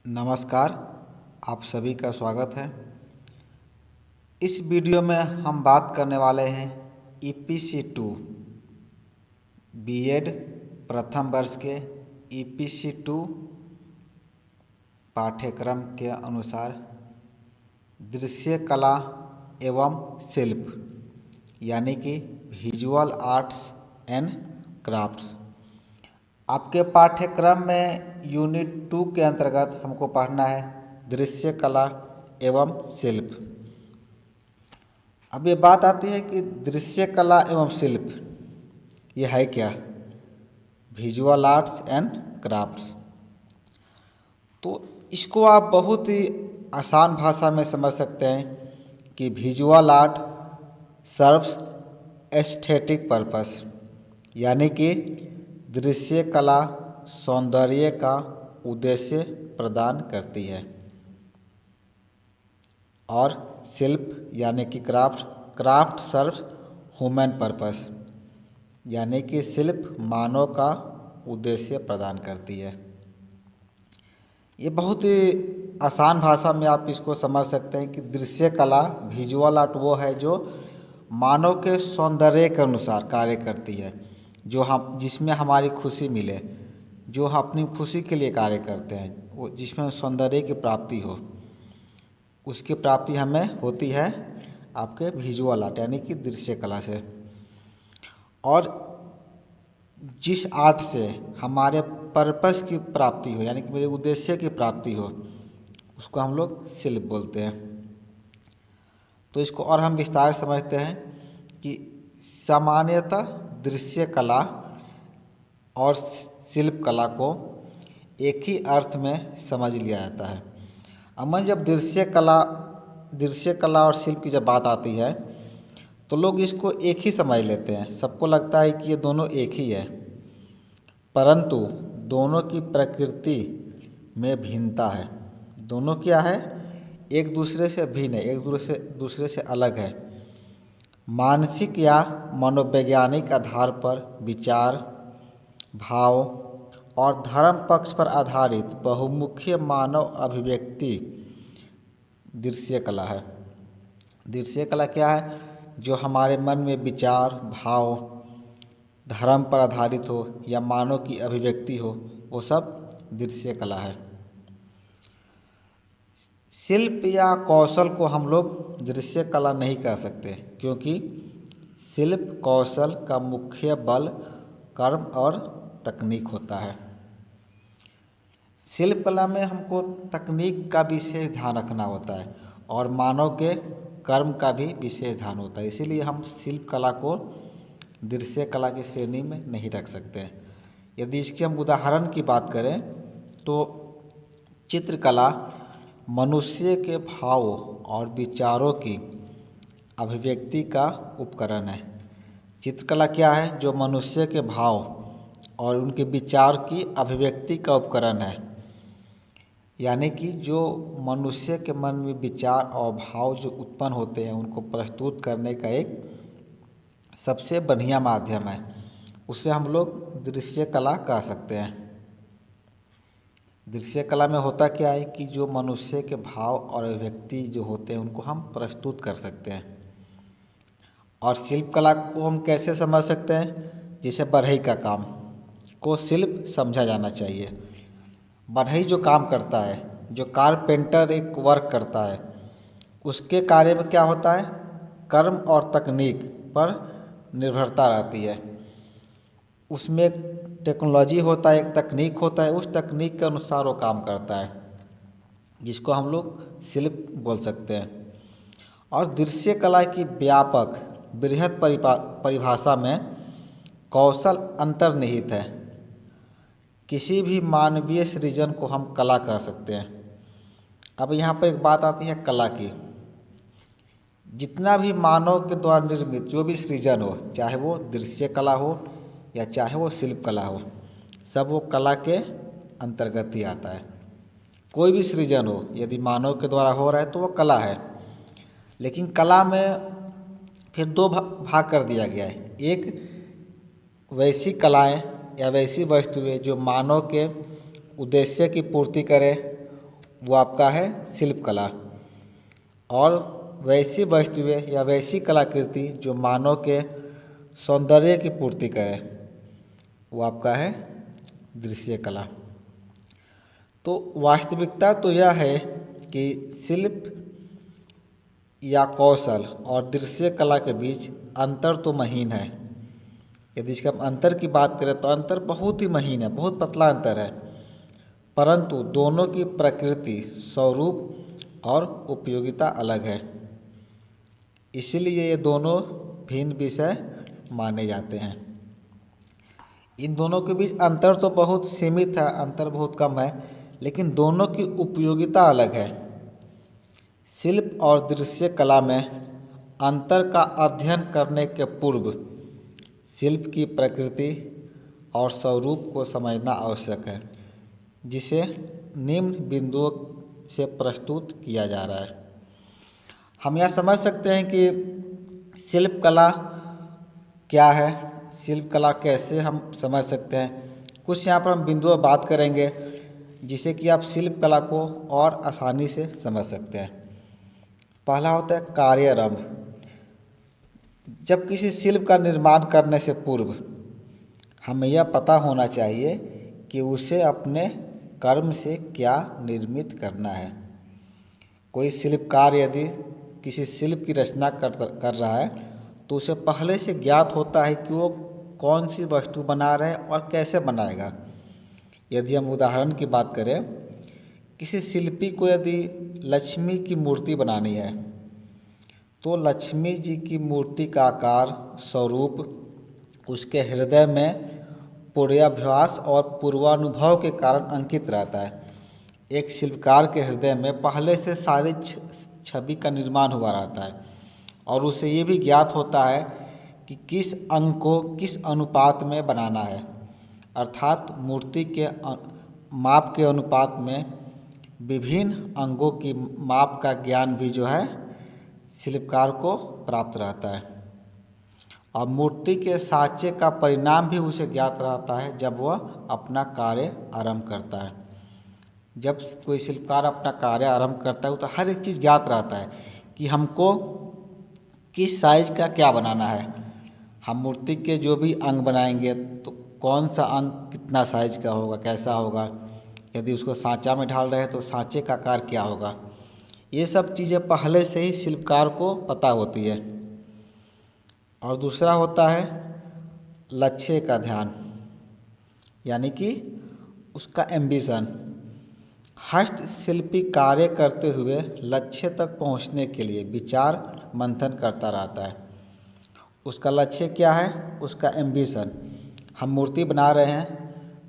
नमस्कार, आप सभी का स्वागत है। इस वीडियो में हम बात करने वाले हैं EPC 2 बीएड प्रथम वर्ष के EPC 2 पाठ्यक्रम के अनुसार दृश्य कला एवं शिल्प यानी कि विजुअल आर्ट्स एंड क्राफ्ट्स। आपके पाठ्यक्रम में यूनिट 2 के अंतर्गत हमको पढ़ना है दृश्य कला एवं शिल्प। अब ये बात आती है कि दृश्य कला एवं शिल्प ये है क्या? Visual arts and crafts. तो इसको आप बहुत ही आसान भाषा में समझ सकते हैं कि visual art serves aesthetic purpose, यानी कि दृश्य कला सौंदर्य का उद्देश्य प्रदान करती है, और शिल्प यानी कि क्राफ्ट सर्व ह्यूमन पर्पस, यानी कि शिल्प मानव का उद्देश्य प्रदान करती है। ये बहुत ही आसान भाषा में आप इसको समझ सकते हैं कि दृश्य कला विजुअल आर्ट वो है जो मानव के सौंदर्य के अनुसार कार्य करती है, जो हम जिसमें हमारी खुशी मिले, जो हम अपनी खुशी के लिए कार्य करते हैं, वो जिसमें सौंदर्य की प्राप्ति हो, उसकी प्राप्ति हमें होती है आपके विजुअल आर्ट यानी कि दृश्य कला से। और जिस आर्ट से हमारे पर्पस की प्राप्ति हो, यानी कि मेरे उद्देश्य की प्राप्ति हो, उसको हम लोग शिल्प बोलते हैं। तो इसको और हम विस्तार समझते हैं कि सामान्यतः दृश्य कला और शिल्प कला को एक ही अर्थ में समझ लिया जाता है। अमन जब दृश्य कला और शिल्प की जब बात आती है तो लोग इसको एक ही समझ लेते हैं। सबको लगता है कि ये दोनों एक ही है, परंतु दोनों की प्रकृति में भिन्नता है। दोनों क्या है? एक दूसरे से भिन्न है, एक दूसरे से अलग है। मानसिक या मनोवैज्ञानिक आधार पर विचार, भाव और धर्म पक्ष पर आधारित बहुमुखी मानव अभिव्यक्ति दृश्य कला है। दृश्य कला क्या है? जो हमारे मन में विचार, भाव, धर्म पर आधारित हो या मानव की अभिव्यक्ति हो, वो सब दृश्य कला है। शिल्प या कौशल को हम लोग दृश्य कला नहीं कह सकते, क्योंकि शिल्प कौशल का मुख्य बल कर्म और तकनीक होता है। शिल्प कला में हमको तकनीक का विशेष ध्यान रखना होता है और मानव के कर्म का भी विशेष ध्यान होता है। इसीलिए हम शिल्प कला को दृश्य कला की श्रेणी में नहीं रख सकते हैं। यदि इसके हम उदाहरण की बात करें तो चित्रकला मनुष्य के भावों और विचारों की अभिव्यक्ति का उपकरण है। चित्रकला क्या है? जो मनुष्य के भाव और उनके विचार की अभिव्यक्ति का उपकरण है, यानी कि जो मनुष्य के मन में विचार और भाव जो उत्पन्न होते हैं, उनको प्रस्तुत करने का एक सबसे बढ़िया माध्यम है। उसे हम लोग दृश्य कला कह सकते हैं। दृश्य कला में होता क्या है कि जो मनुष्य के भाव और अभिव्यक्ति जो होते हैं, उनको हम प्रस्तुत कर सकते हैं। और शिल्प कला को हम कैसे समझ सकते हैं? जैसे बढ़ई का काम को शिल्प समझा जाना चाहिए। बढ़ई जो काम करता है, जो कारपेंटर एक वर्क करता है, उसके कार्य में क्या होता है? कर्म और तकनीक पर निर्भरता रहती है। उसमें एक टेक्नोलॉजी होता है, एक तकनीक होता है, उस तकनीक के अनुसार वो काम करता है, जिसको हम लोग शिल्प बोल सकते हैं। और दृश्य कला की व्यापक बृहद परिभाषा में कौशल अंतर्निहित है। किसी भी मानवीय सृजन को हम कला कह सकते हैं। अब यहाँ पर एक बात आती है कला की। जितना भी मानव के द्वारा निर्मित जो भी सृजन हो, चाहे वो दृश्य कला हो या चाहे वो शिल्प कला हो, सब वो कला के अंतर्गत ही आता है। कोई भी सृजन हो, यदि मानव के द्वारा हो रहा है तो वो कला है। लेकिन कला में फिर दो भाग कर दिया गया है। एक वैसी कलाएं या वैसी वस्तुएं जो मानव के उद्देश्य की पूर्ति करें वो आपका है शिल्प कला। और वैसी वस्तुएं या वैसी कलाकृति जो मानव के सौंदर्य की पूर्ति करे, वो आपका है दृश्य कला। तो वास्तविकता तो यह है कि शिल्प या कौशल और दृश्य कला के बीच अंतर तो महीन है। यदि इसका हम अंतर की बात करें तो अंतर बहुत ही महीन है, बहुत पतला अंतर है, परंतु दोनों की प्रकृति, स्वरूप और उपयोगिता अलग है। इसलिए ये दोनों भिन्न विषय माने जाते हैं। इन दोनों के बीच अंतर तो बहुत सीमित है, अंतर बहुत कम है, लेकिन दोनों की उपयोगिता अलग है। शिल्प और दृश्य कला में अंतर का अध्ययन करने के पूर्व शिल्प की प्रकृति और स्वरूप को समझना आवश्यक है, जिसे निम्न बिंदुओं से प्रस्तुत किया जा रहा है। हम यह समझ सकते हैं कि शिल्प कला क्या है, शिल्प कला कैसे हम समझ सकते हैं। कुछ यहाँ पर हम बिंदुओं बात करेंगे जिससे कि आप शिल्प कला को और आसानी से समझ सकते हैं। पहला होता है कार्यारंभ। जब किसी शिल्प का निर्माण करने से पूर्व हमें यह पता होना चाहिए कि उसे अपने कर्म से क्या निर्मित करना है। कोई शिल्पकार यदि किसी शिल्प की रचना कर रहा है तो उसे पहले से ज्ञात होता है कि वो कौन सी वस्तु बना रहे हैं और कैसे बनाएगा। यदि हम उदाहरण की बात करें, किसी शिल्पी को यदि लक्ष्मी की मूर्ति बनानी है तो लक्ष्मी जी की मूर्ति का आकार, स्वरूप उसके हृदय में पूर्वाभ्यास और पूर्वानुभव के कारण अंकित रहता है। एक शिल्पकार के हृदय में पहले से सारी छवि का निर्माण हुआ रहता है और उसे ये भी ज्ञात होता है कि किस अंग को किस अनुपात में बनाना है, अर्थात मूर्ति के माप के अनुपात में विभिन्न अंगों की माप का ज्ञान भी जो है शिल्पकार को प्राप्त रहता है। और मूर्ति के साँचे का परिणाम भी उसे ज्ञात रहता है जब वह अपना कार्य आरंभ करता है। जब कोई शिल्पकार अपना कार्य आरंभ करता है तो हर एक चीज़ ज्ञात रहता है कि हमको किस साइज का क्या बनाना है। हम मूर्ति के जो भी अंग बनाएंगे तो कौन सा अंग कितना साइज का होगा, कैसा होगा। यदि उसको साँचा में ढाल रहे हैं तो साँचे का आकार क्या होगा। ये सब चीज़ें पहले से ही शिल्पकार को पता होती है। और दूसरा होता है लक्ष्य का ध्यान, यानी कि उसका एम्बिशन। हस्तशिल्पी कार्य करते हुए लक्ष्य तक पहुंचने के लिए विचार मंथन करता रहता है। उसका लक्ष्य क्या है, उसका एम्बिशन। हम मूर्ति बना रहे हैं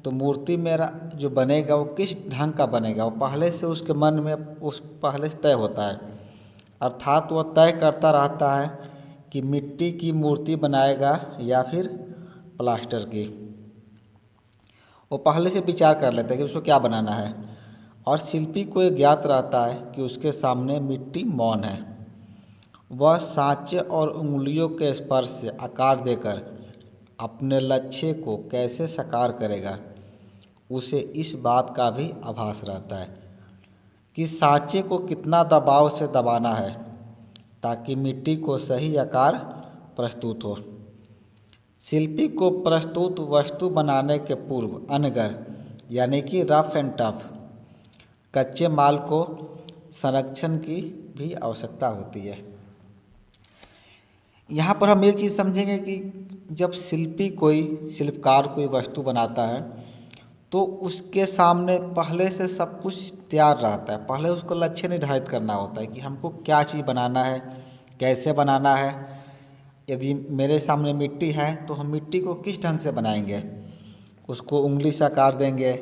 तो मूर्ति मेरा जो बनेगा वो किस ढंग का बनेगा, वो पहले से उसके मन में उस पहले से तय होता है। अर्थात वह तय करता रहता है कि मिट्टी की मूर्ति बनाएगा या फिर प्लास्टर की। वो पहले से विचार कर लेता है कि उसको क्या बनाना है। और शिल्पी को ये ज्ञात रहता है कि उसके सामने मिट्टी मौन है। वह साँचे और उंगलियों के स्पर्श से आकार देकर अपने लक्ष्य को कैसे साकार करेगा, उसे इस बात का भी आभास रहता है कि साँचे को कितना दबाव से दबाना है ताकि मिट्टी को सही आकार प्रस्तुत हो। शिल्पी को प्रस्तुत वस्तु बनाने के पूर्व अनगर यानी कि रफ एंड टफ कच्चे माल को संरक्षण की भी आवश्यकता होती है। यहाँ पर हम एक चीज़ समझेंगे कि जब शिल्पकार कोई वस्तु बनाता है तो उसके सामने पहले से सब कुछ तैयार रहता है। पहले उसको लक्ष्य निर्धारित करना होता है कि हमको क्या चीज़ बनाना है, कैसे बनाना है। यदि मेरे सामने मिट्टी है तो हम मिट्टी को किस ढंग से बनाएंगे, उसको उंगली से आकार देंगे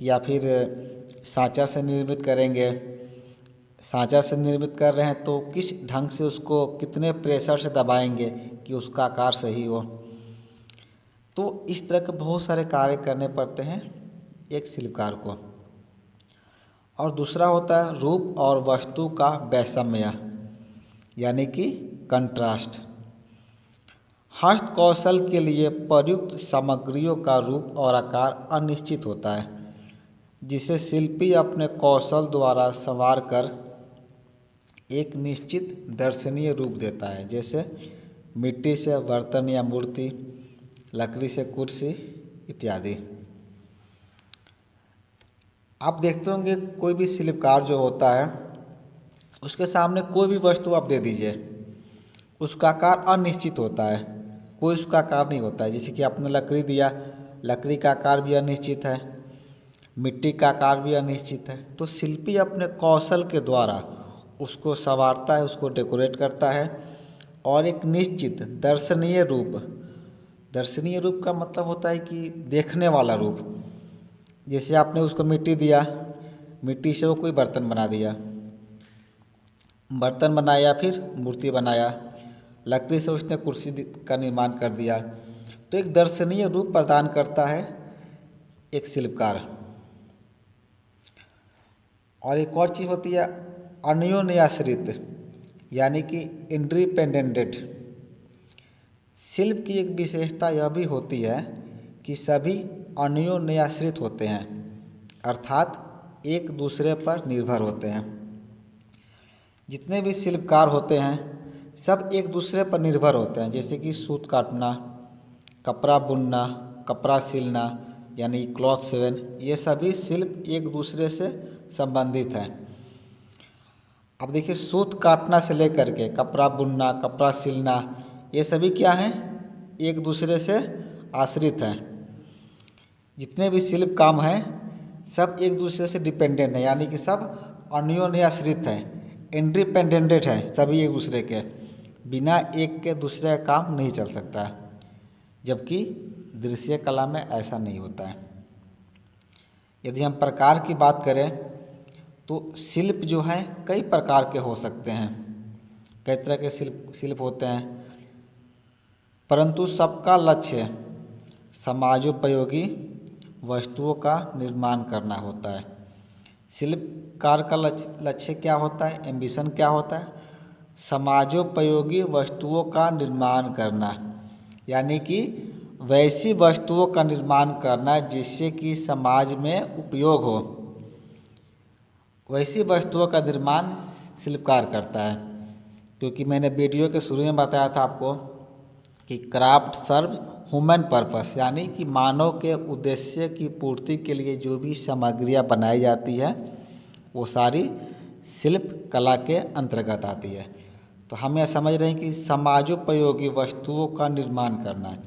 या फिर साँचा से निर्मित करेंगे। साँचा से निर्मित कर रहे हैं तो किस ढंग से उसको कितने प्रेशर से दबाएंगे कि उसका आकार सही हो। तो इस तरह के बहुत सारे कार्य करने पड़ते हैं एक शिल्पकार को। और दूसरा होता है रूप और वस्तु का वैषम्य यानी कि कंट्रास्ट। हस्त कौशल के लिए प्रयुक्त सामग्रियों का रूप और आकार अनिश्चित होता है। जिसे शिल्पी अपने कौशल द्वारा संवार कर एक निश्चित दर्शनीय रूप देता है, जैसे मिट्टी से बर्तन या मूर्ति, लकड़ी से कुर्सी इत्यादि। आप देखते होंगे कोई भी शिल्पकार जो होता है उसके सामने कोई भी वस्तु आप दे दीजिए, उसका आकार अनिश्चित होता है, कोई उसका आकार नहीं होता है। जैसे कि आपने लकड़ी दिया, लकड़ी का आकार भी अनिश्चित है, मिट्टी का आकार भी अनिश्चित है। तो शिल्पी अपने कौशल के द्वारा उसको संवारता है, उसको डेकोरेट करता है और एक निश्चित दर्शनीय रूप का मतलब होता है कि देखने वाला रूप। जैसे आपने उसको मिट्टी दिया, मिट्टी से वो कोई बर्तन बना दिया, बर्तन बनाया, फिर मूर्ति बनाया, लकड़ी से उसने कुर्सी का निर्माण कर दिया। तो एक दर्शनीय रूप प्रदान करता है एक शिल्पकार। और एक और चीज़ होती है अन्योन्याश्रित, यानी कि इंडिपेंडेंट। शिल्प की एक विशेषता यह भी होती है कि सभी अन्योन्याश्रित होते हैं, अर्थात एक दूसरे पर निर्भर होते हैं। जितने भी शिल्पकार होते हैं सब एक दूसरे पर निर्भर होते हैं, जैसे कि सूत काटना, कपड़ा बुनना, कपड़ा सिलना यानी क्लॉथ सेवन, ये सभी शिल्प एक दूसरे से संबंधित हैं। अब देखिए सूत काटना से लेकर के कपड़ा बुनना, कपड़ा सिलना, ये सभी क्या हैं, एक दूसरे से आश्रित हैं। जितने भी शिल्प काम हैं सब एक दूसरे से डिपेंडेंट हैं, यानी कि सब अन्योन्याश्रित हैं, इंडिपेंडेंट हैं, सभी एक दूसरे के, बिना एक के दूसरे का काम नहीं चल सकता। जबकि दृश्य कला में ऐसा नहीं होता है। यदि हम प्रकार की बात करें तो शिल्प जो है कई प्रकार के हो सकते हैं, कई तरह के शिल्प होते हैं, परंतु सबका लक्ष्य समाजोपयोगी वस्तुओं का निर्माण करना होता है। शिल्पकार का लक्ष्य क्या होता है, एम्बिशन क्या होता है, समाजोपयोगी वस्तुओं का निर्माण करना, यानी कि वैसी वस्तुओं का निर्माण करना जिससे कि समाज में उपयोग हो, वैसी वस्तुओं का निर्माण शिल्पकार करता है। क्योंकि मैंने वीडियो के शुरू में बताया था आपको कि क्राफ्ट सर्व ह्यूमन पर्पस, यानी कि मानव के उद्देश्य की पूर्ति के लिए जो भी सामग्रियाँ बनाई जाती है वो सारी शिल्प कला के अंतर्गत आती है। तो हम यह समझ रहे हैं कि समाजोपयोगी वस्तुओं का निर्माण करना है,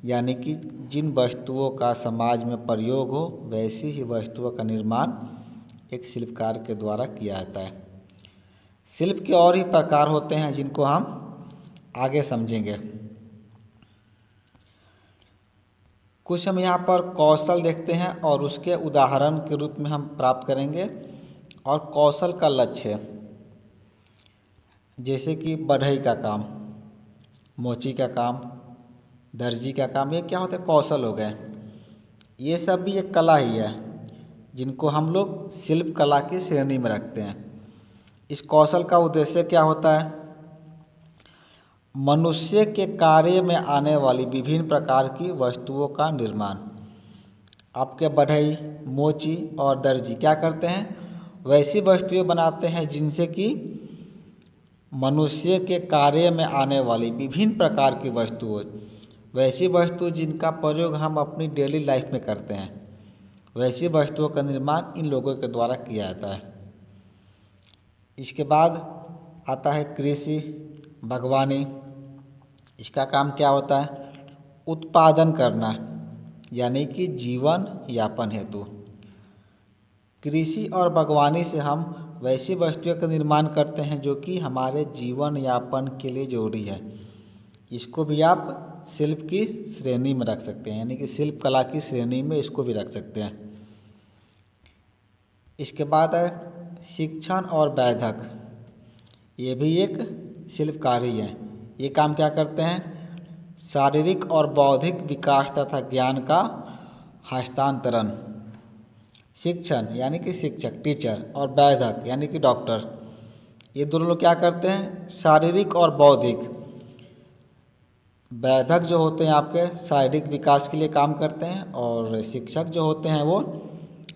यानी कि जिन वस्तुओं का समाज में प्रयोग हो वैसी ही वस्तुओं का निर्माण एक शिल्पकार के द्वारा किया जाता है। शिल्प के और ही प्रकार होते हैं जिनको हम आगे समझेंगे। कुछ हम यहाँ पर कौशल देखते हैं और उसके उदाहरण के रूप में हम प्राप्त करेंगे। और कौशल का लक्ष्य, जैसे कि बढ़ई का काम, मोची का काम, दर्जी का काम, ये क्या होता है, कौशल हो गए। ये सब भी एक कला ही है जिनको हम लोग शिल्प कला की श्रेणी में रखते हैं। इस कौशल का उद्देश्य क्या होता है, मनुष्य के कार्य में आने वाली विभिन्न प्रकार की वस्तुओं का निर्माण। आपके बढ़ई, मोची और दर्जी क्या करते हैं, वैसी वस्तुएं बनाते हैं जिनसे कि मनुष्य के कार्य में आने वाली विभिन्न प्रकार की वस्तुएं, वैसी वस्तु जिनका प्रयोग हम अपनी डेली लाइफ में करते हैं, वैसी वस्तुओं का निर्माण इन लोगों के द्वारा किया जाता है। इसके बाद आता है कृषि, बागवानी। इसका काम क्या होता है, उत्पादन करना, यानी कि जीवन यापन हेतु। कृषि और बागवानी से हम वैसी वस्तुओं का निर्माण करते हैं जो कि हमारे जीवन यापन के लिए जरूरी है। इसको भी आप शिल्प की श्रेणी में रख सकते हैं, यानी कि शिल्प कला की श्रेणी में इसको भी रख सकते हैं। इसके बाद है शिक्षण और वैधक। ये भी एक शिल्पकारी है। ये काम क्या करते हैं, शारीरिक और बौद्धिक विकास तथा ज्ञान का हस्तांतरण। शिक्षण यानी कि शिक्षक, टीचर, और वैधक यानी कि डॉक्टर, ये दोनों लोग क्या करते हैं, शारीरिक और बौद्धिक। वैधक जो होते हैं आपके शारीरिक विकास के लिए काम करते हैं और शिक्षक जो होते हैं वो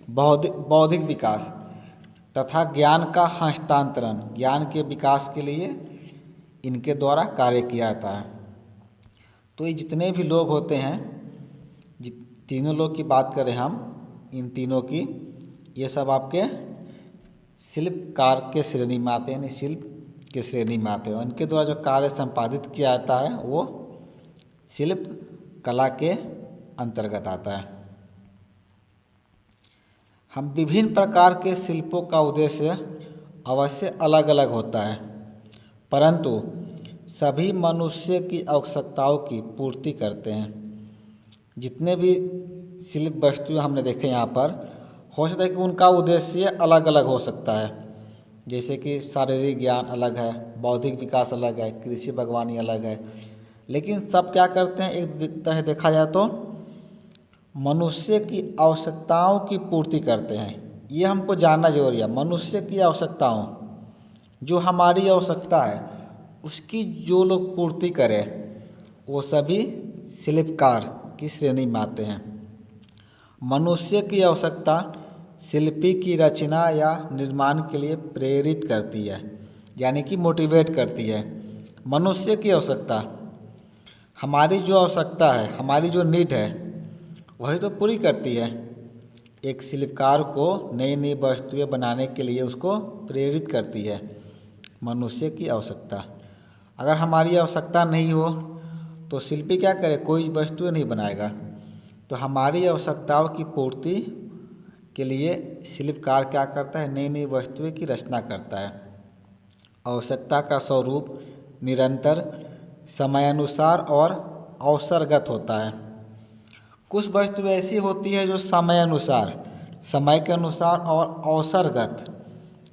बौद्धिक विकास तथा ज्ञान का हस्तांतरण, ज्ञान के विकास के लिए इनके द्वारा कार्य किया जाता है। तो ये जितने भी लोग होते हैं, तीनों लोग की बात करें हम, इन तीनों की, ये सब आपके शिल्पकार के श्रेणी में आते हैं, यानी शिल्प के श्रेणी में आते हैं। इनके द्वारा जो कार्य संपादित किया जाता है वो शिल्प कला के अंतर्गत आता है। हम विभिन्न प्रकार के शिल्पों का उद्देश्य अवश्य अलग अलग होता है, परंतु सभी मनुष्य की आवश्यकताओं की पूर्ति करते हैं। जितने भी शिल्प वस्तुएं हमने देखे यहाँ पर, हो सकता है कि उनका उद्देश्य अलग अलग हो सकता है। जैसे कि शारीरिक ज्ञान अलग है, बौद्धिक विकास अलग है, कृषि बागवानी अलग है, लेकिन सब क्या करते हैं, एक तरह देखा जाए तो मनुष्य की आवश्यकताओं की पूर्ति करते हैं। ये हमको जानना जरूरी है। मनुष्य की आवश्यकताओं, जो हमारी आवश्यकता है उसकी जो लोग पूर्ति करें वो सभी शिल्पकार की श्रेणी में आते हैं। मनुष्य की आवश्यकता शिल्पी की रचना या निर्माण के लिए प्रेरित करती है, यानी कि मोटिवेट करती है। मनुष्य की आवश्यकता, हमारी जो आवश्यकता है, हमारी जो नीड है, वही तो पूरी करती है। एक शिल्पकार को नई नई वस्तुएं बनाने के लिए उसको प्रेरित करती है मनुष्य की आवश्यकता। अगर हमारी आवश्यकता नहीं हो तो शिल्पी क्या करे, कोई वस्तुएं नहीं बनाएगा। तो हमारी आवश्यकताओं की पूर्ति के लिए शिल्पकार क्या करता है, नई नई वस्तुएं की रचना करता है। आवश्यकता का स्वरूप निरंतर, समयानुसार और अवसरगत होता है। कुछ वस्तुएं ऐसी होती है जो समयानुसार, समय के अनुसार और अवसरगत,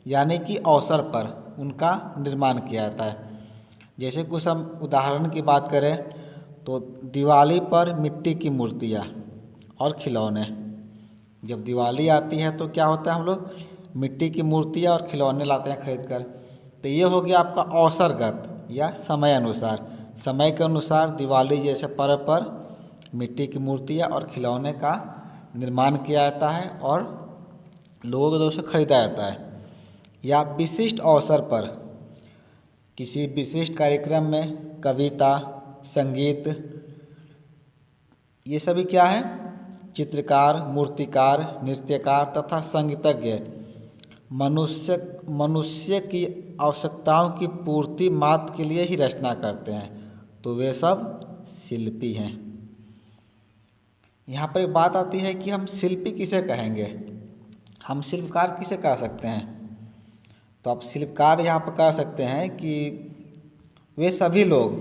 यानी कि अवसर पर उनका निर्माण किया जाता है। जैसे कुछ हम उदाहरण की बात करें तो दिवाली पर मिट्टी की मूर्तियाँ और खिलौने। जब दिवाली आती है तो क्या होता है, हम लोग मिट्टी की मूर्तियाँ और खिलौने लाते हैं खरीद कर। तो ये हो गया आपका अवसरगत या समय अनुसार। समय के अनुसार दिवाली जैसे पर्व पर मिट्टी की मूर्तियाँ और खिलौने का निर्माण किया जाता है और लोगों के द्वारा उसे खरीदा जाता है। या विशिष्ट अवसर पर किसी विशिष्ट कार्यक्रम में कविता, संगीत, ये सभी क्या है, चित्रकार, मूर्तिकार, नृत्यकार तथा संगीतज्ञ मनुष्य की आवश्यकताओं की पूर्ति मात्र के लिए ही रचना करते हैं, तो वे सब शिल्पी हैं। यहाँ पर एक बात आती है कि हम शिल्पी किसे कहेंगे, हम शिल्पकार किसे कह सकते हैं। तो आप शिल्पकार यहाँ पर कह सकते हैं कि वे सभी लोग,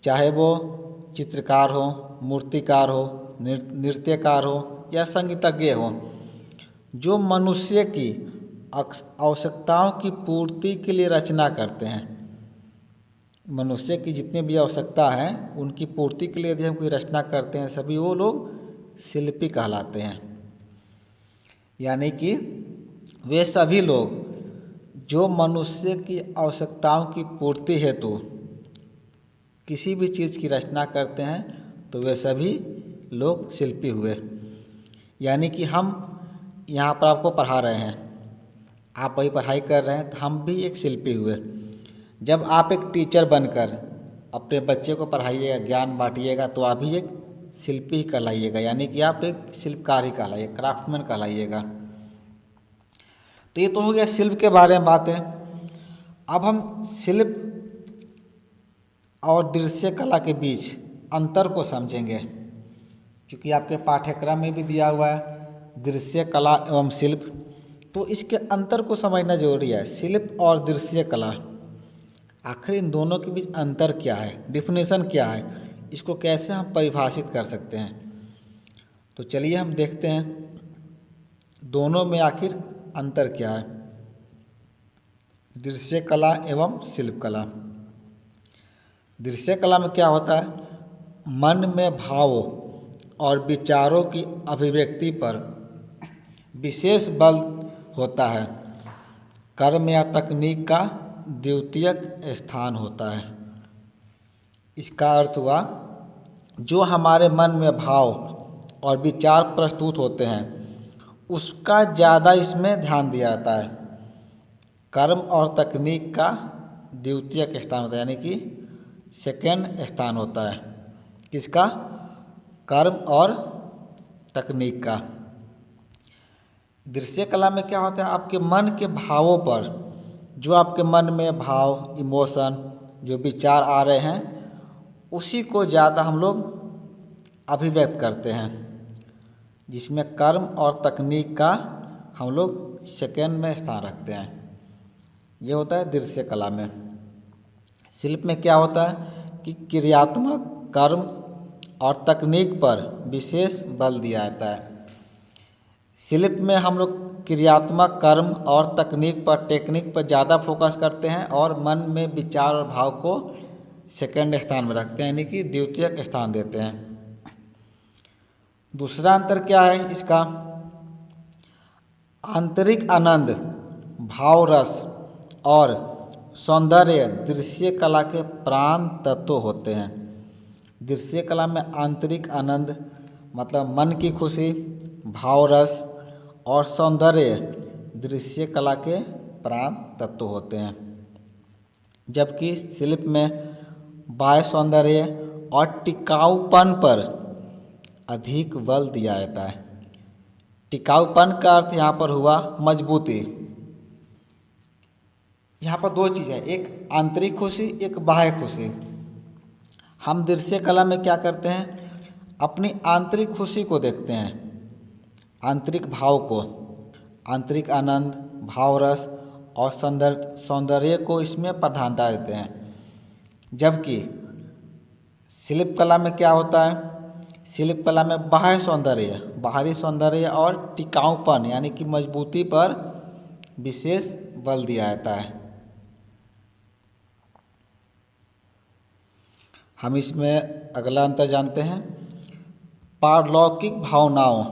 चाहे वो चित्रकार हो, मूर्तिकार हो, नृत्यकार हो या संगीतज्ञ हो, जो मनुष्य की आवश्यकताओं की पूर्ति के लिए रचना करते हैं। मनुष्य की जितनी भी आवश्यकता है उनकी पूर्ति के लिए यदि हम कोई रचना करते हैं, सभी वो लोग शिल्पी कहलाते हैं। यानी कि वे सभी लोग जो मनुष्य की आवश्यकताओं की पूर्ति हेतु किसी भी चीज़ की रचना करते हैं, तो वे सभी लोग शिल्पी हुए। यानी कि हम यहाँ पर आपको पढ़ा रहे हैं, आप वही पढ़ाई कर रहे हैं, तो हम भी एक शिल्पी हुए। जब आप एक टीचर बनकर अपने बच्चे को पढ़ाइएगा, ज्ञान बांटिएगा, तो आप भी एक शिल्पी ही कहलाइएगा, यानी कि आप एक शिल्पकार ही कहलाइएगा, क्राफ्टमैन कहलाइएगा। तो ये तो हो गया शिल्प के बारे में बातें। अब हम शिल्प और दृश्य कला के बीच अंतर को समझेंगे, क्योंकि आपके पाठ्यक्रम में भी दिया हुआ है दृश्य कला एवं शिल्प, तो इसके अंतर को समझना जरूरी है। शिल्प और दृश्य कला, आखिर इन दोनों के बीच अंतर क्या है, डिफिनेशन क्या है, इसको कैसे हम परिभाषित कर सकते हैं। तो चलिए हम देखते हैं दोनों में आखिर अंतर क्या है, दृश्य कला एवं शिल्प कला। दृश्य कला में क्या होता है, मन में भावों और विचारों की अभिव्यक्ति पर विशेष बल होता है, कर्म या तकनीक का द्वितीयक स्थान होता है। इसका अर्थ हुआ, जो हमारे मन में भाव और विचार प्रस्तुत होते हैं उसका ज़्यादा इसमें ध्यान दिया जाता है। कर्म और तकनीक का द्वितीयक स्थान होता है, यानी कि सेकेंड स्थान होता है। किसका? कर्म और तकनीक का। दृश्य कला में क्या होता है, आपके मन के भावों पर, जो आपके मन में भाव, इमोशन, जो विचार आ रहे हैं, उसी को ज़्यादा हम लोग अभिव्यक्त करते हैं, जिसमें कर्म और तकनीक का हम लोग सेकेंड में स्थान रखते हैं। ये होता है दृश्य कला में। शिल्प में क्या होता है कि क्रियात्मक कर्म और तकनीक पर विशेष बल दिया जाता है। शिल्प में हम लोग क्रियात्मक कर्म और तकनीक पर, टेक्निक पर ज़्यादा फोकस करते हैं और मन में विचार और भाव को सेकेंड स्थान में रखते हैं, यानी कि द्वितीयक स्थान देते हैं। दूसरा अंतर क्या है इसका? आंतरिक आनंद, भाव रस और सौंदर्य दृश्य कला के प्राण तत्व होते हैं। दृश्य कला में आंतरिक आनंद मतलब मन की खुशी, भाव रस और सौंदर्य दृश्य कला के प्राण तत्व होते हैं, जबकि शिल्प में बाह्य सौंदर्य और टिकाऊपन पर अधिक बल दिया जाता है। टिकाऊपन का अर्थ यहाँ पर हुआ मजबूती। यहाँ पर दो चीज़ है, एक आंतरिक खुशी, एक बाह्य खुशी। हम दृश्य कला में क्या करते हैं, अपनी आंतरिक खुशी को देखते हैं, आंतरिक भाव को, आंतरिक आनंद, भाव रस और सौंदर्य को इसमें प्रधानता देते हैं। जबकि शिल्प कला में क्या होता है, शिल्प कला में बाह्य सौंदर्य, बाहरी सौंदर्य और टिकाऊपन यानी कि मजबूती पर विशेष बल दिया जाता है। हम इसमें अगला अंतर जानते हैं। पारलौकिक भावनाओं,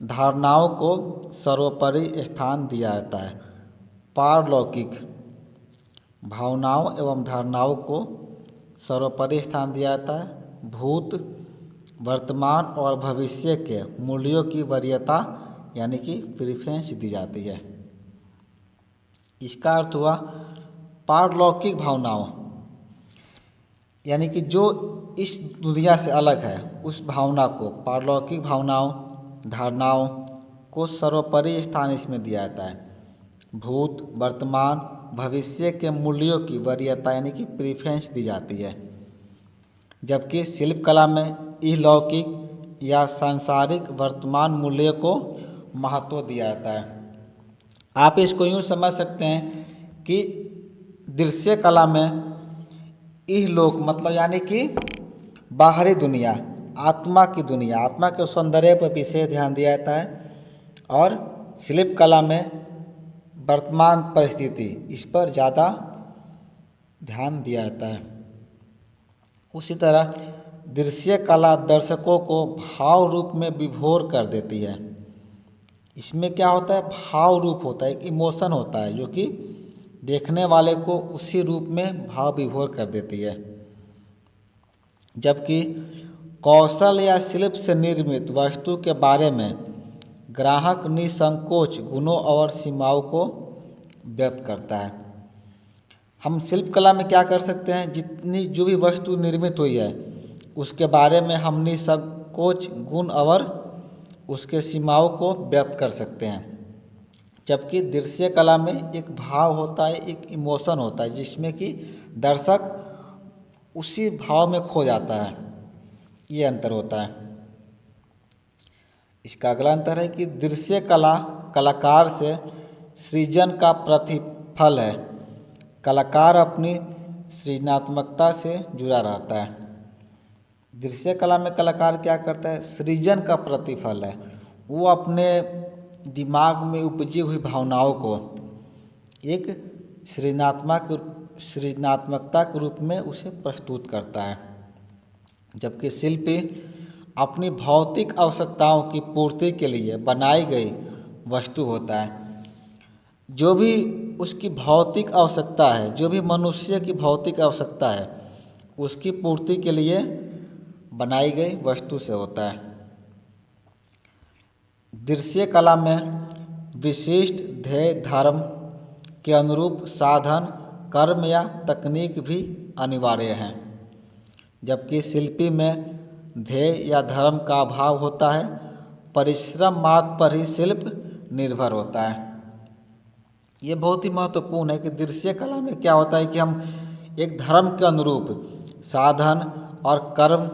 धारणाओं को सर्वोपरि स्थान दिया जाता है। पारलौकिक भावनाओं एवं धारणाओं को सर्वोपरि स्थान दिया जाता है। भूत, वर्तमान और भविष्य के मूल्यों की वरीयता यानी कि प्रीफरेंस दी जाती है। इसका अर्थ हुआ पारलौकिक भावनाओं, यानी कि जो इस दुनिया से अलग है उस भावना को, पारलौकिक भावनाओं, धारणाओं को सर्वोपरि स्थान इसमें दिया जाता है। भूत, वर्तमान, भविष्य के मूल्यों की वरीयता यानी कि प्रीफरेंस दी जाती है। जबकि शिल्प कला में इहलौकिक या सांसारिक वर्तमान मूल्य को महत्व दिया जाता है। आप इसको यूँ समझ सकते हैं कि दृश्य कला में इहलोक मतलब यानी कि बाहरी दुनिया, आत्मा की दुनिया, आत्मा के सौंदर्य पर विशेष ध्यान दिया जाता है, और शिल्प कला में वर्तमान परिस्थिति, इस पर ज़्यादा ध्यान दिया जाता है। उसी तरह दृश्य कला दर्शकों को भाव रूप में विभोर कर देती है। इसमें क्या होता है, भाव रूप होता है, एक इमोशन होता है जो कि देखने वाले को उसी रूप में भाव विभोर कर देती है। जबकि कौशल या शिल्प से निर्मित वस्तु के बारे में ग्राहक निसंकोच गुणों और सीमाओं को व्यक्त करता है। हम शिल्प कला में क्या कर सकते हैं, जितनी जो भी वस्तु निर्मित हुई है उसके बारे में हम निसंकोच गुण और उसके सीमाओं को व्यक्त कर सकते हैं। जबकि दृश्य कला में एक भाव होता है, एक इमोशन होता है, जिसमें कि दर्शक उसी भाव में खो जाता है। ये अंतर होता है। इसका अगला अंतर है कि दृश्य कला कलाकार से सृजन का प्रतिफल है। कलाकार अपनी सृजनात्मकता से जुड़ा रहता है। दृश्य कला में कलाकार क्या करता है, सृजन का प्रतिफल है। वो अपने दिमाग में उपजी हुई भावनाओं को एक सृजनात्मकता के रूप में उसे प्रस्तुत करता है। जबकि शिल्पी अपनी भौतिक आवश्यकताओं की पूर्ति के लिए बनाई गई वस्तु होता है। जो भी उसकी भौतिक आवश्यकता है, जो भी मनुष्य की भौतिक आवश्यकता है, उसकी पूर्ति के लिए बनाई गई वस्तु से होता है। दृश्य कला में विशिष्ट ध्येय धर्म के अनुरूप साधन, कर्म या तकनीक भी अनिवार्य हैं, जबकि शिल्पी में ध्येय या धर्म का अभाव होता है। परिश्रम मात्र पर ही शिल्प निर्भर होता है। ये बहुत ही महत्वपूर्ण है कि दृश्य कला में क्या होता है कि हम एक धर्म के अनुरूप साधन और कर्म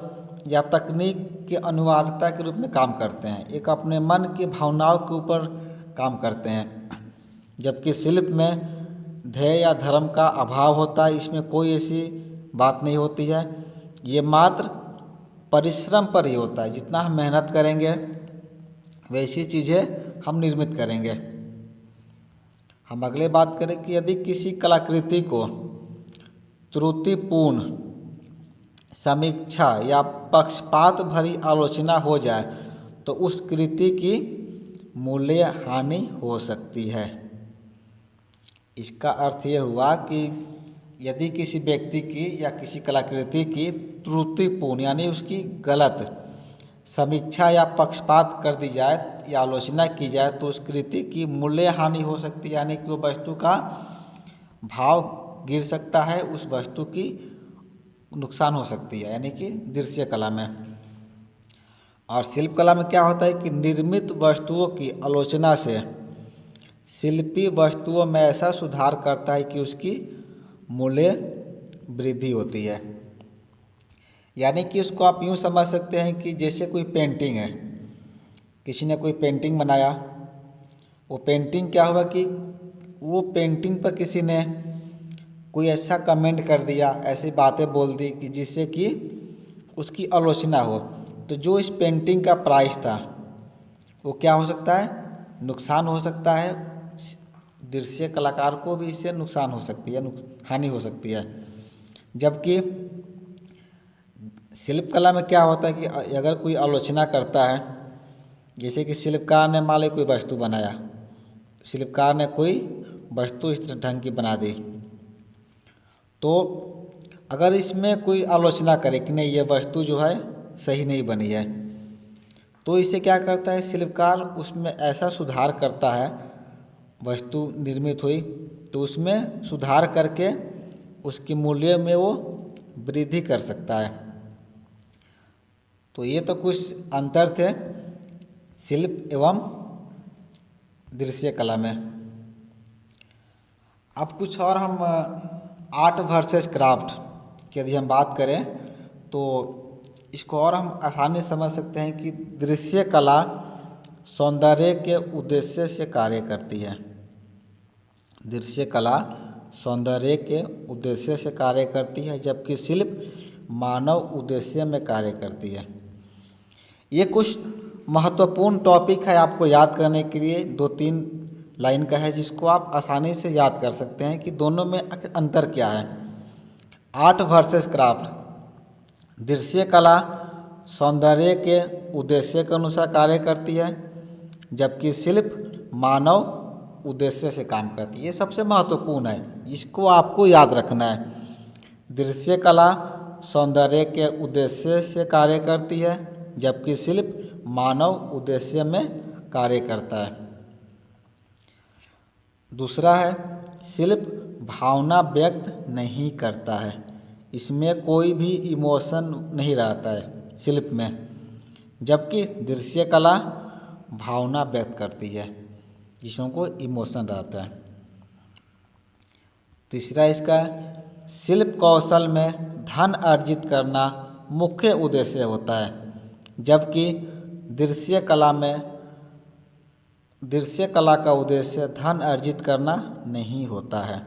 या तकनीक की अनिवार्यता के रूप में काम करते हैं, एक अपने मन की भावनाओं के ऊपर काम करते हैं, जबकि शिल्प में ध्येय या धर्म का अभाव होता है। इसमें कोई ऐसी बात नहीं होती है, ये मात्र परिश्रम पर ही होता है। जितना हम मेहनत करेंगे वैसी चीज़ें हम निर्मित करेंगे। हम अगले बात करें कि यदि किसी कलाकृति को त्रुटिपूर्ण समीक्षा या पक्षपात भरी आलोचना हो जाए तो उस कृति की मूल्य हानि हो सकती है। इसका अर्थ ये हुआ कि यदि किसी व्यक्ति की या किसी कलाकृति की त्रुटिपूर्ण यानी उसकी गलत समीक्षा या पक्षपात कर दी जाए या आलोचना की जाए तो उस कृति की मूल्य हानि हो सकती है, यानी कि वो वस्तु का भाव गिर सकता है, उस वस्तु की नुकसान हो सकती है, यानी कि दृश्य कला में। और शिल्प कला में क्या होता है कि निर्मित वस्तुओं की आलोचना से शिल्पी वस्तुओं में ऐसा सुधार करता है कि उसकी मूल्य वृद्धि होती है। यानी कि उसको आप यूँ समझ सकते हैं कि जैसे कोई पेंटिंग है, किसी ने कोई पेंटिंग बनाया, वो पेंटिंग क्या हुआ कि वो पेंटिंग पर किसी ने कोई ऐसा कमेंट कर दिया, ऐसी बातें बोल दी कि जिससे कि उसकी आलोचना हो, तो जो इस पेंटिंग का प्राइस था वो क्या हो सकता है, नुकसान हो सकता है। दृश्य कलाकार को भी इससे नुकसान हो सकती है, हानि हो सकती है। जबकि शिल्प कला में क्या होता है कि अगर कोई आलोचना करता है, जैसे कि शिल्पकार ने मान लो कोई वस्तु बनाया, शिल्पकार ने कोई वस्तु इस ढंग की बना दी, तो अगर इसमें कोई आलोचना करे कि नहीं ये वस्तु जो है सही नहीं बनी है, तो इसे क्या करता है शिल्पकार, उसमें ऐसा सुधार करता है, वस्तु निर्मित हुई तो उसमें सुधार करके उसके मूल्य में वो वृद्धि कर सकता है। तो ये तो कुछ अंतर थे शिल्प एवं दृश्य कला में। अब कुछ और हम आर्ट वर्सेस क्राफ्ट की यदि हम बात करें तो इसको और हम आसानी से समझ सकते हैं कि दृश्य कला सौंदर्य के उद्देश्य से कार्य करती है। दृश्य कला सौंदर्य के उद्देश्य से कार्य करती है, जबकि शिल्प मानव उद्देश्य में कार्य करती है। ये कुछ महत्वपूर्ण टॉपिक है आपको याद करने के लिए, 2-3 लाइन का है जिसको आप आसानी से याद कर सकते हैं कि दोनों में अंतर क्या है। आर्ट वर्सेस क्राफ्ट, दृश्य कला सौंदर्य के उद्देश्य के अनुसार कार्य करती है, जबकि शिल्प मानव उद्देश्य से काम करती है। ये सबसे महत्वपूर्ण है, इसको आपको याद रखना है। दृश्य कला सौंदर्य के उद्देश्य से कार्य करती है, जबकि शिल्प मानव उद्देश्य में कार्य करता है। दूसरा है शिल्प भावना व्यक्त नहीं करता है, इसमें कोई भी इमोशन नहीं रहता है शिल्प में, जबकि दृश्य कला भावना व्यक्त करती है जिसमें को इमोशन रहता है। तीसरा इसका शिल्प कौशल में धन अर्जित करना मुख्य उद्देश्य होता है, जबकि दृश्य कला का उद्देश्य धन अर्जित करना नहीं होता है।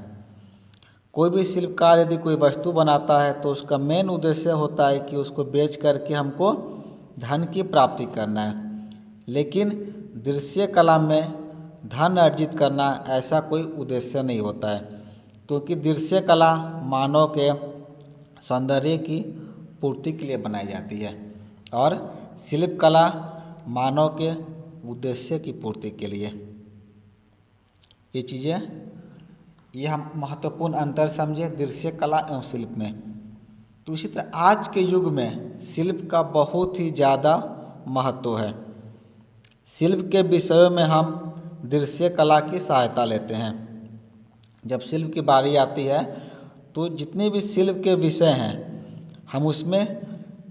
कोई भी शिल्पकार यदि कोई वस्तु बनाता है तो उसका मेन उद्देश्य होता है कि उसको बेच करके हमको धन की प्राप्ति करना है, लेकिन दृश्य कला में धन अर्जित करना ऐसा कोई उद्देश्य नहीं होता है, क्योंकि दृश्य कला मानव के सौंदर्य की पूर्ति के लिए बनाई जाती है और शिल्प कला मानव के उद्देश्य की पूर्ति के लिए। ये चीज़ें, ये हम महत्वपूर्ण अंतर समझे दृश्य कला एवं शिल्प में। तो इसी तरह आज के युग में शिल्प का बहुत ही ज़्यादा महत्व है। शिल्प के विषयों में हम दृश्य कला की सहायता लेते हैं। जब शिल्प की बारी आती है तो जितने भी शिल्प के विषय हैं हम उसमें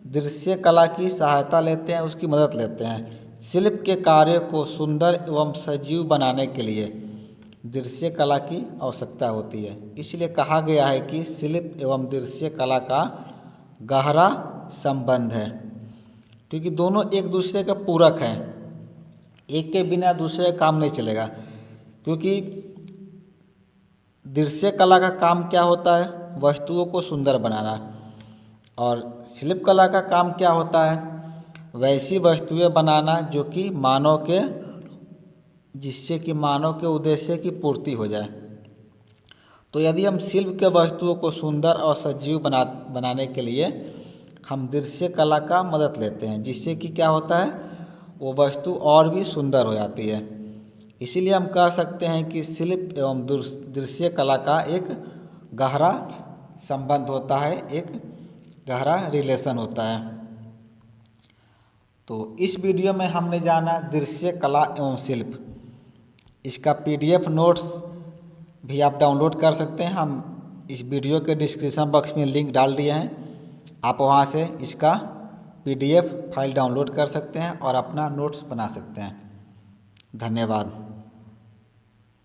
दृश्य कला की सहायता लेते हैं, उसकी मदद लेते हैं। शिल्प के कार्य को सुंदर एवं सजीव बनाने के लिए दृश्य कला की आवश्यकता होती है। इसलिए कहा गया है कि शिल्प एवं दृश्य कला का गहरा संबंध है, क्योंकि दोनों एक दूसरे के पूरक हैं। एक के बिना दूसरे का काम नहीं चलेगा, क्योंकि दृश्य कला का काम क्या होता है? वस्तुओं को सुंदर बनाना। और शिल्प कला का काम क्या होता है? वैसी वस्तुएं बनाना जो कि जिससे कि मानव के उद्देश्य की पूर्ति हो जाए। तो यदि हम शिल्प के वस्तुओं को सुंदर और सजीव बनाने के लिए हम दृश्य कला का मदद लेते हैं, जिससे कि क्या होता है? वो वस्तु और भी सुंदर हो जाती है। इसीलिए हम कह सकते हैं कि शिल्प एवं दृश्य कला का एक गहरा संबंध होता है, एक गहरा रिलेशन होता है। तो इस वीडियो में हमने जाना दृश्य कला एवं शिल्प। इसका PDF नोट्स भी आप डाउनलोड कर सकते हैं। हम इस वीडियो के डिस्क्रिप्शन बॉक्स में लिंक डाल दिए हैं, आप वहां से इसका PDF फाइल डाउनलोड कर सकते हैं और अपना नोट्स बना सकते हैं। धन्यवाद।